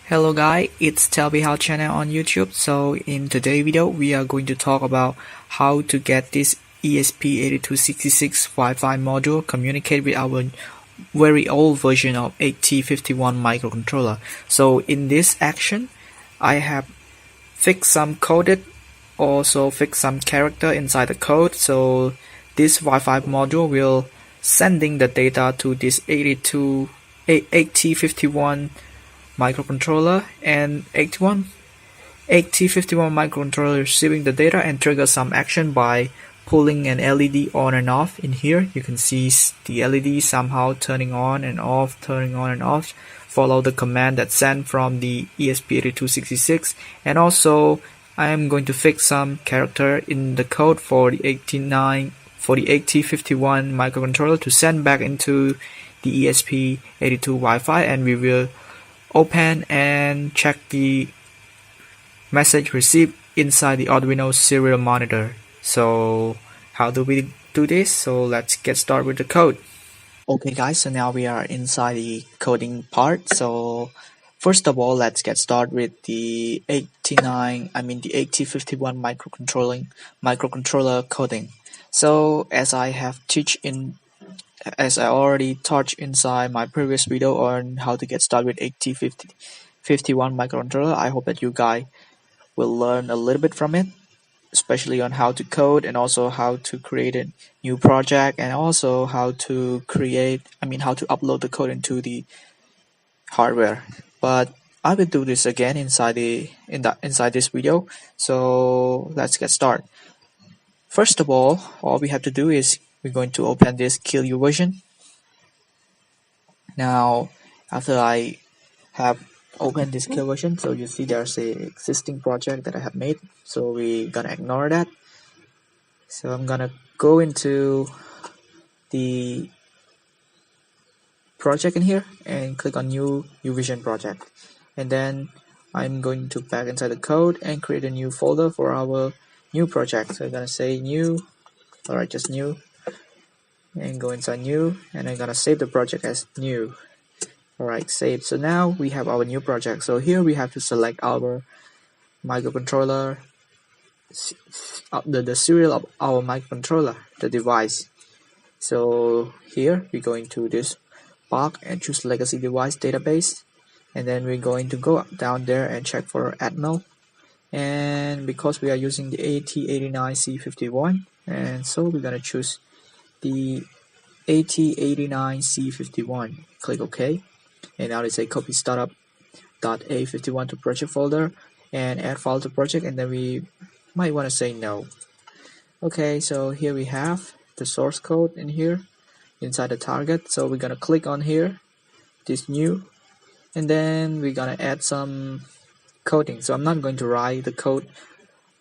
Hello guys, it's How channel on YouTube. So in today's video, we are going to talk about how to get this ESP8266 Wi-Fi module communicate with our very old version of 8051 microcontroller. So in this action, I have fixed some coded, also fixed some character inside the code. So this Wi-Fi module will sending the data to this 8051 microcontroller, and 8051 microcontroller receiving the data and trigger some action by pulling an LED on and off. In here you can see the LED somehow turning on and off, follow the command that's sent from the ESP8266. And also I am going to fix some character in the code for the 8051 microcontroller to send back into the ESP82 Wi-Fi, and we will open and check the message received inside the Arduino serial monitor. So how do we do this? So let's get started with the code. Okay guys, so now we are inside the coding part. So first of all, let's get started with the 8051 microcontroller coding. So as I already touched inside my previous video on how to get started with 8051 microcontroller, I hope that you guys will learn a little bit from it, especially on how to code and also how to create a new project, and also how to upload the code into the hardware. But I will do this again inside this video. So let's get started. First of all we have to do is we're going to open this KillU version. Now, after I have opened this KillU version, so you see there's a existing project that I have made. So we're gonna ignore that. So I'm gonna go into the project in here and click on new vision project, and then I'm going to back inside the code and create a new folder for our new project. So I'm gonna say new, alright, just new, and go inside new, and I'm gonna save the project as new. Alright, save. So now we have our new project. So here we have to select our microcontroller, the serial of our microcontroller, the device. So here we're going to this box and choose legacy device database, and then we're going to go down there and check for Atmel. And because we are using the AT89C51, and so we're gonna choose the AT89C51. Click OK, and now let's say copy startup.a51 to project folder and add file to project, and then we might want to say no. Okay, so here we have the source code in here inside the target. So we're gonna click on here, this new, and then we're gonna add some coding. So I'm not going to write the code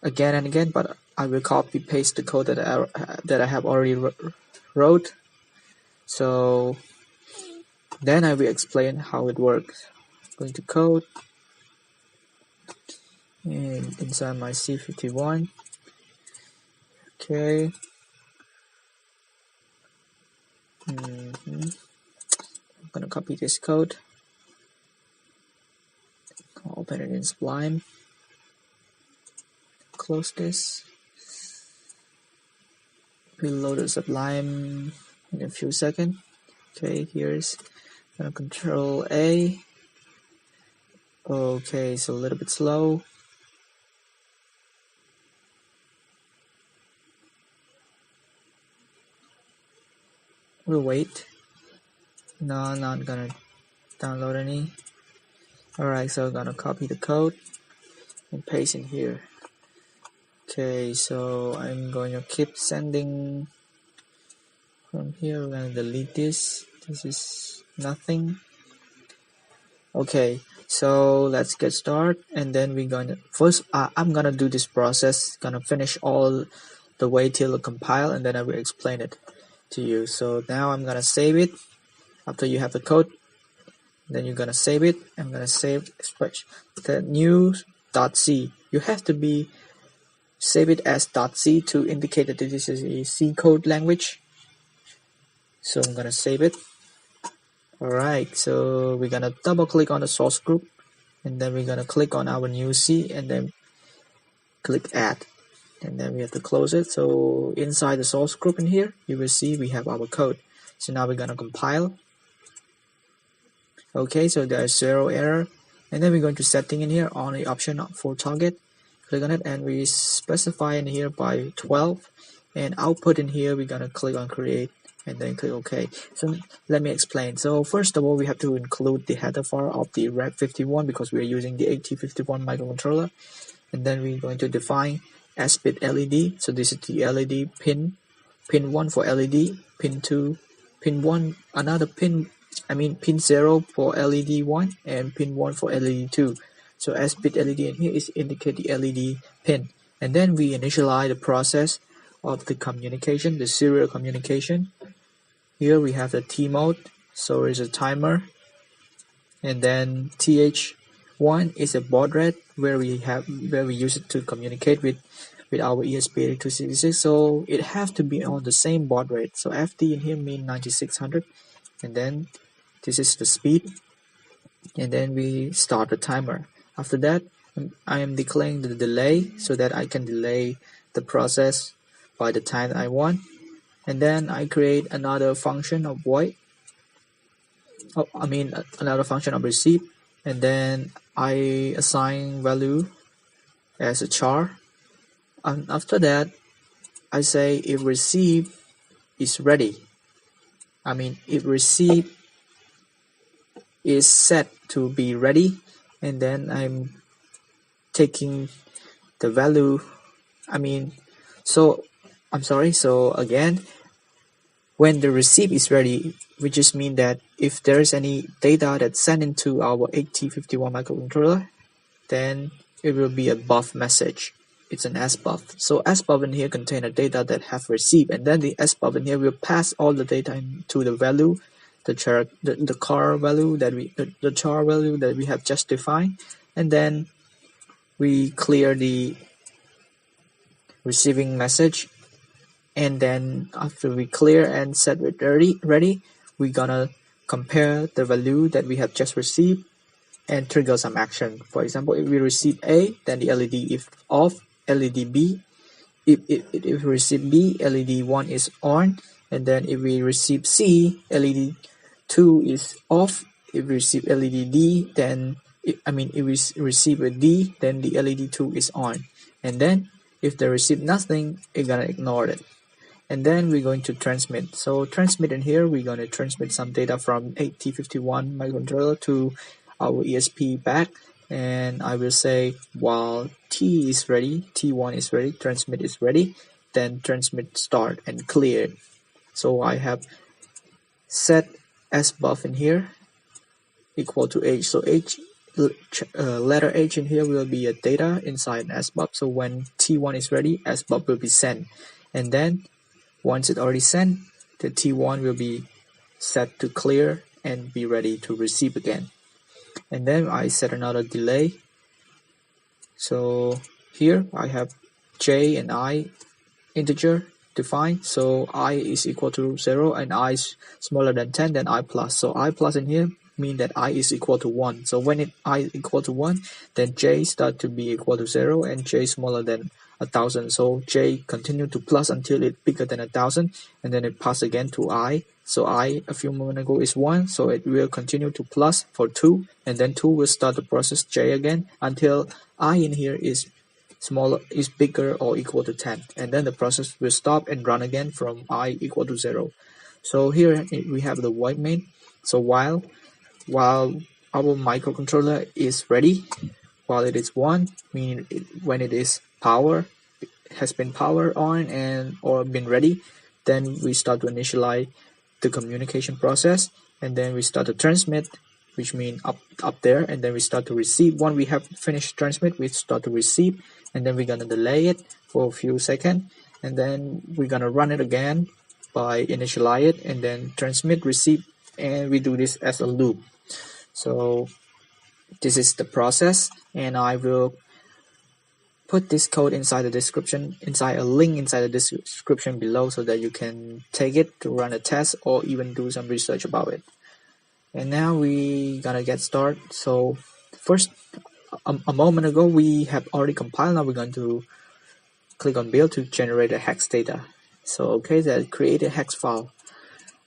again and again, but I will copy paste the code that I have already wrote. So then I will explain how it works. I'm going to code and inside my C51. Okay. I'm gonna copy this code. I'll open it in Sublime. Close this. We'll load the Sublime in a few seconds. Okay, here's Control A. Okay, so a little bit slow. We'll wait. No, I'm not gonna download any. Alright, so I'm gonna copy the code and paste in here. Okay, so I'm going to keep sending from here. We're gonna delete this. This is nothing. Okay, so let's get started, and then we're gonna first I'm gonna do this process, gonna finish all the way till it compile, and then I will explain it to you. So now I'm gonna save it. After you have the code, then you're gonna save it. I'm gonna save the new.c. You have to save it as .c to indicate that this is a C code language. So I'm gonna save it. Alright, so we're gonna double click on the source group and then we're gonna click on our new C and then click add, and then we have to close it. So inside the source group in here, you will see we have our code. So now we're gonna compile. Okay, so there's 0 error, and then we're going to setting in here on the option for target. Click on it, and we specify in here by 12, and output in here we're gonna click on create and then click OK. So let me explain. So first of all, we have to include the header file of the RAD51 because we're using the ESP8266 microcontroller, and then we're going to define S-bit LED. So this is the LED pin 1 for LED, pin 2, pin 1, another pin, pin 0 for LED 1 and pin 1 for LED 2. So S-bit LED in here is indicate the LED pin, and then we initialize the process of the communication, the serial communication. Here we have the T mode, so it's a timer, and then TH1 is a baud rate where we use it to communicate with our ESP8266. So it has to be on the same baud rate. So FD in here means 9600, and then this is the speed, and then we start the timer. After that, I am declaring the delay so that I can delay the process by the time that I want, and then I create another function of void. Another function of receive, and then I assign value as a char. And after that, I say if receive is ready. If receive is set to be ready, and then I'm taking the value. So again, when the receive is ready, we just mean that if there is any data that's sent into our ESP8266 microcontroller, then it will be a buff message. It's an SBUF. So SBUF in here contains a data that have received, and then the SBUF in here will pass all the data into the value, the char value that we have just defined, and then we clear the receiving message. And then after we clear and set it ready, we're gonna compare the value that we have just received and trigger some action. For example, if we receive A, then the LED is off, LED B. If we receive B, LED 1 is on, and then if we receive C, LED 2 is off. If we receive LED D, then if we receive a D, then the LED 2 is on. And then if they receive nothing, it's gonna ignore it. And then we're going to transmit. So transmit in here, we're going to transmit some data from ESP8266 microcontroller to our ESP back. And I will say while T is ready, T1 is ready, transmit is ready, then transmit start and clear. So I have set SBUF in here equal to H. So H, letter H in here will be a data inside SBUF. So when T1 is ready, SBUF will be sent. And then once it's already sent, the T1 will be set to clear and be ready to receive again. And then I set another delay. So here I have J and I integer defined. So I is equal to 0 and I is smaller than 10, then I plus. So I plus in here mean that I is equal to 1. So when I is equal to 1, then J start to be equal to 0 and J smaller than 1000. So J continue to plus until it's bigger than 1000, and then it pass again to I. So I a few moments ago is 1, so it will continue to plus for 2, and then 2 will start the process J again until I in here is bigger or equal to 10, and then the process will stop and run again from I equal to 0. So here we have the white main. So while our microcontroller is ready, while it is 1, meaning when it is has been powered on and or been ready, then we start to initialize the communication process, and then we start to transmit, which means up there, and then we start to receive. Once we have finished transmit, we start to receive, and then we're gonna delay it for a few seconds, and then we're gonna run it again by initialize it, and then transmit, receive, and we do this as a loop. So this is the process, and I will put this code inside the description, inside a link inside the description below, so that you can take it to run a test or even do some research about it. And now we gonna get started. So first, a moment ago we have already compiled. Now we're going to click on build to generate a hex data. So okay, that create a hex file.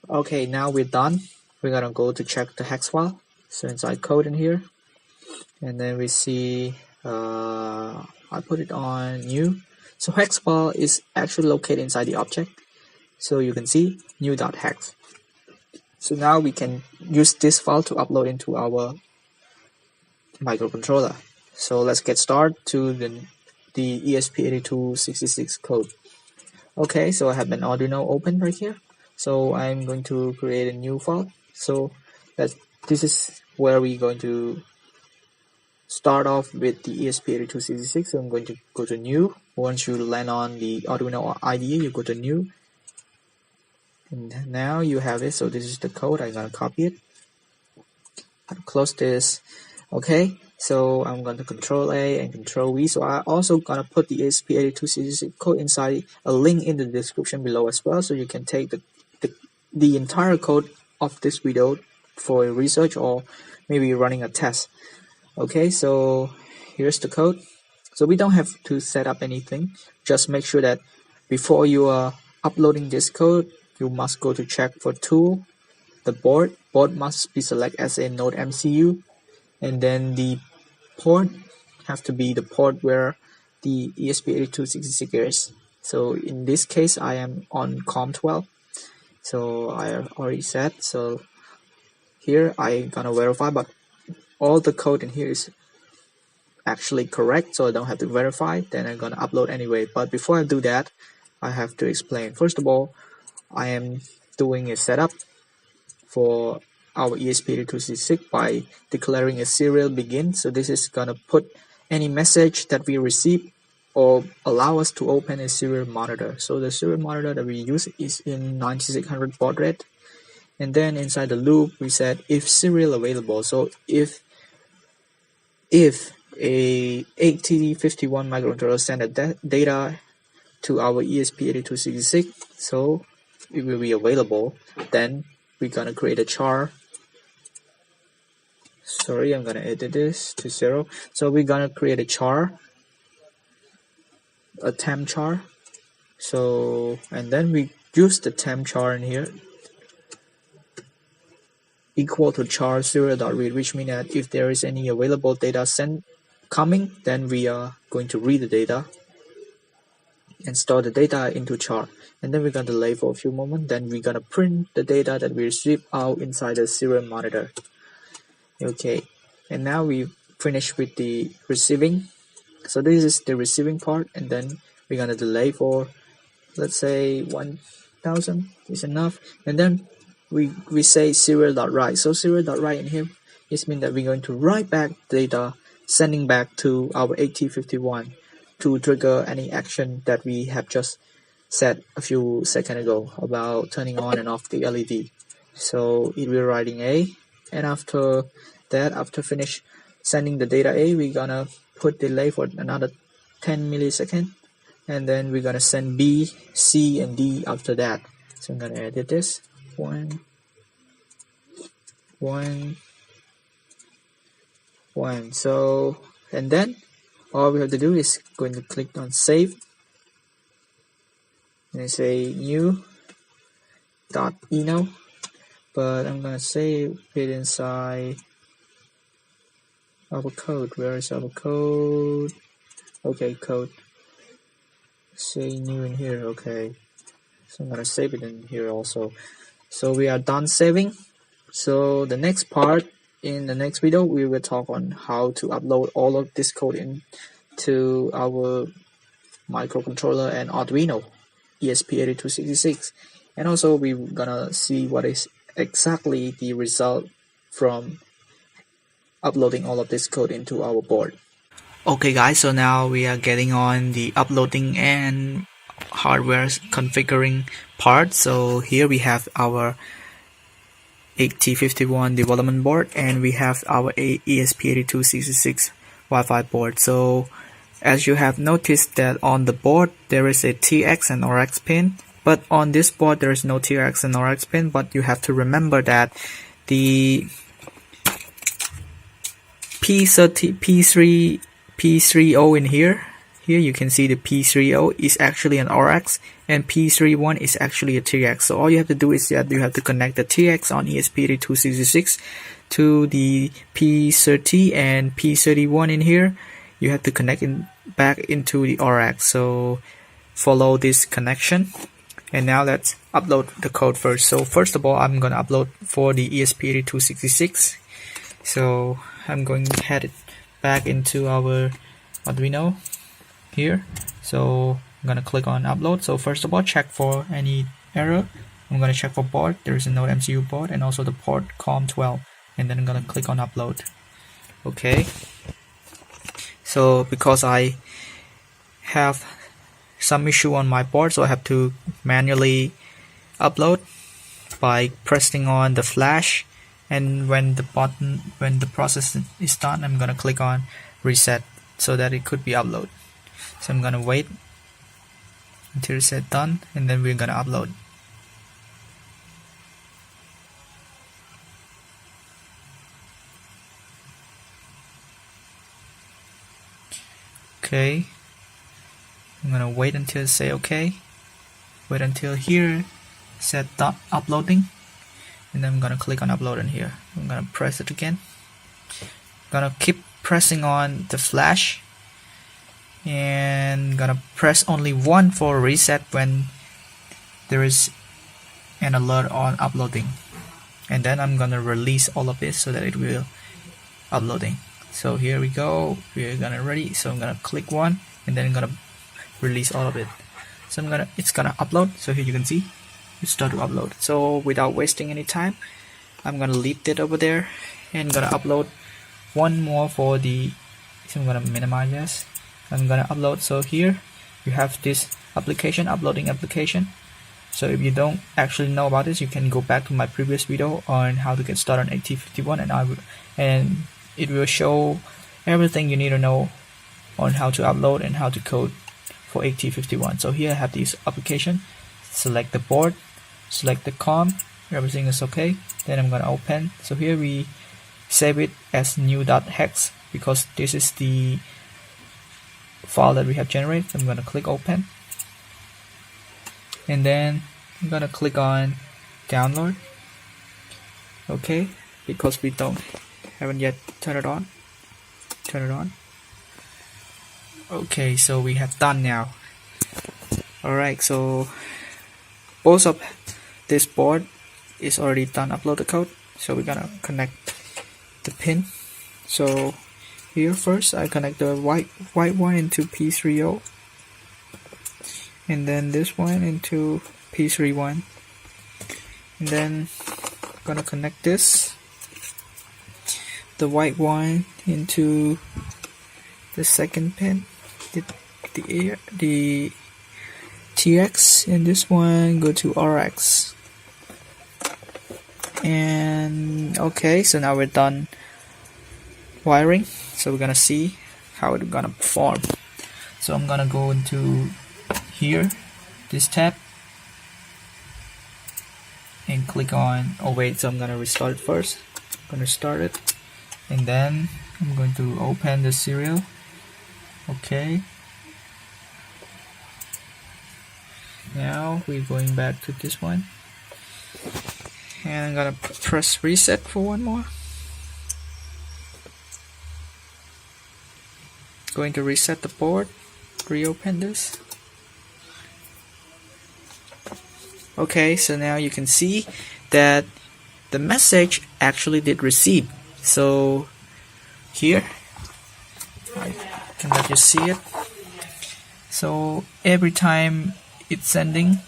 Okay, now we're done. We're gonna go to check the hex file. So inside code in here, and then we see I put it on new. So hex file is actually located inside the object. So you can see new.hex. So now we can use this file to upload into our microcontroller. So let's get started to the ESP8266 code. Okay, so I have an Arduino open right here. So I'm going to create a new file. So this is where we're going to start off with the ESP8266. So I'm going to go to new. Once you land on the Arduino IDE, you go to new. And now you have it. So this is the code. I'm gonna copy it. Close this. Okay, so I'm going to Control A and Control V. So I also gonna put the ESP8266 code inside a link in the description below as well, so you can take the entire code of this video for research or maybe running a test. Okay, so here's the code. So we don't have to set up anything. Just make sure that before you are uploading this code, you must go to check for tool, the board. Board must be selected as a NodeMCU, and then the port have to be the port where the ESP8266 is. So in this case, I am on COM12. So I have already set. So here I gonna verify, but all the code in here is actually correct, so I don't have to verify. Then I'm gonna upload anyway. But before I do that, I have to explain. First of all, I am doing a setup for our ESP8266 by declaring a serial begin. So this is gonna put any message that we receive or allow us to open a serial monitor. So the serial monitor that we use is in 9600 baud rate. And then inside the loop we said if serial available. So if a 8051 microcontroller send a data to our ESP8266, so it will be available, then we're gonna create a char. Sorry, I'm gonna edit this to 0. So we're gonna create a char, a temp char. So and then we use the temp char in here equal to char serial.read, which means that if there is any available data sent coming, then we are going to read the data and store the data into char. And then we're going to delay for a few moments. Then we're going to print the data that we received out inside the serial monitor. Okay, and now we finish with the receiving. So this is the receiving part, and then we're going to delay for, let's say 1000 is enough. And then we say serial.write. So serial.write in here is mean that we're going to write back data, sending back to our 8051 to trigger any action that we have just said a few seconds ago about turning on and off the LED. So it will writing A, and after that, after finish sending the data A, we're gonna put delay for another 10 milliseconds, and then we're gonna send B, C, and D after that. So I'm gonna edit this. One. So, and then all we have to do is going to click on save and say new .eno, but I'm gonna save it inside our code. Where is our code? Okay, code. Say new in here. Okay, so I'm gonna save it in here also. So we are done saving. So the next part, in the next video, we will talk on how to upload all of this code into our microcontroller and Arduino ESP8266, and also we're gonna see what is exactly the result from uploading all of this code into our board. Okay guys, so now we are getting on the uploading and hardware configuring part. So here we have our 8051 development board, and we have our ESP8266 Wi-Fi board. So as you have noticed that on the board there is a TX and RX pin, but on this board there is no TX and RX pin. But you have to remember that the P30 in here. Here you can see the P30 is actually an RX and P31 is actually a TX. So all you have to do is that you have to connect the TX on ESP8266 to the P30 and P31 in here. You have to connect back into the RX. So follow this connection. And now let's upload the code first. So first of all, I'm gonna upload for the ESP8266. So I'm going to head it back into our Arduino here. So I'm gonna click on upload. So first of all, check for any error. I'm gonna check for board. There is a NodeMCU board and also the port COM12, and then I'm gonna click on upload. Okay. So because I have some issue on my board, so I have to manually upload by pressing on the flash, and when the process is done, I'm gonna click on reset so that it could be upload. So I'm gonna wait until it's done, and then we're gonna upload. Okay, I'm gonna wait until it say okay. Wait until here said dot uploading, and then I'm gonna click on upload in here. I'm gonna press it again. Gonna keep pressing on the flash, and gonna press only one for reset when there is an alert on uploading, and then I'm gonna release all of this so that it will uploading. So here we go, we're gonna ready. So I'm gonna click one, and then I'm gonna release all of it. So it's gonna upload. So here you can see it start to upload. So without wasting any time, I'm gonna leave it over there and gonna upload one more for the. So I'm gonna minimize this. I'm gonna upload. So here you have this application, uploading application. So if you don't actually know about this, you can go back to my previous video on how to get started on AT51, and it will show everything you need to know on how to upload and how to code for AT51. So here I have this application. Select the board, select the COM, everything is okay. Then I'm gonna open. So here we save it as new.hex because this is the file that we have generated. I'm gonna click open, and then I'm gonna click on download. Okay, because we haven't yet turned it on. Turn it on. Okay, so we have done now. Alright, so both of this board is already done upload the code. So we're gonna connect the pin. So here first I connect the white one into P30, and then this one into P31, and then I'm gonna connect the white one into the second pin, the TX, and this one go to RX. And okay, so now we're done wiring. So we're gonna see how it's gonna perform. So I'm gonna go into here, this tab, and click on, oh wait, so I'm gonna restart it first. I'm gonna start it, and then I'm going to open the serial. Okay, now we're going back to this one, and I'm gonna press reset for one more. Going to reset the board, reopen this. Okay, so now you can see that the message actually did receive. So here I can let you see it. So every time it's sending,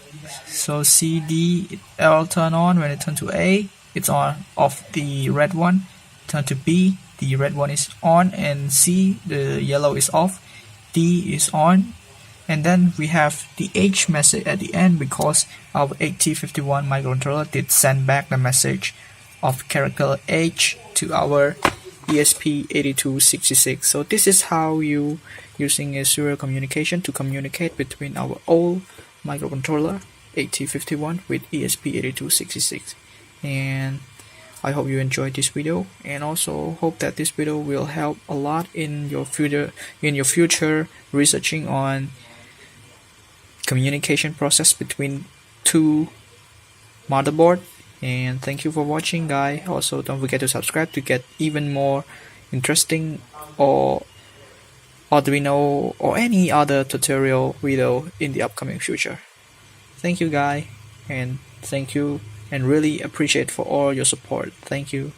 so C, D, L turn on. When it turn to A, it's on off the red one. Turn to B, the red one is on, and C, the yellow is off. D is on, and then we have the H message at the end because our AT51 microcontroller did send back the message of character H to our ESP8266. So this is how you using a serial communication to communicate between our old microcontroller AT51 with ESP8266. And I hope you enjoyed this video, and also hope that this video will help a lot in your future researching on communication process between two motherboard. And thank you for watching, guys. Also, don't forget to subscribe to get even more interesting or Arduino or any other tutorial video in the upcoming future. Thank you, guys, and thank you, and really appreciate for all your support. Thank you.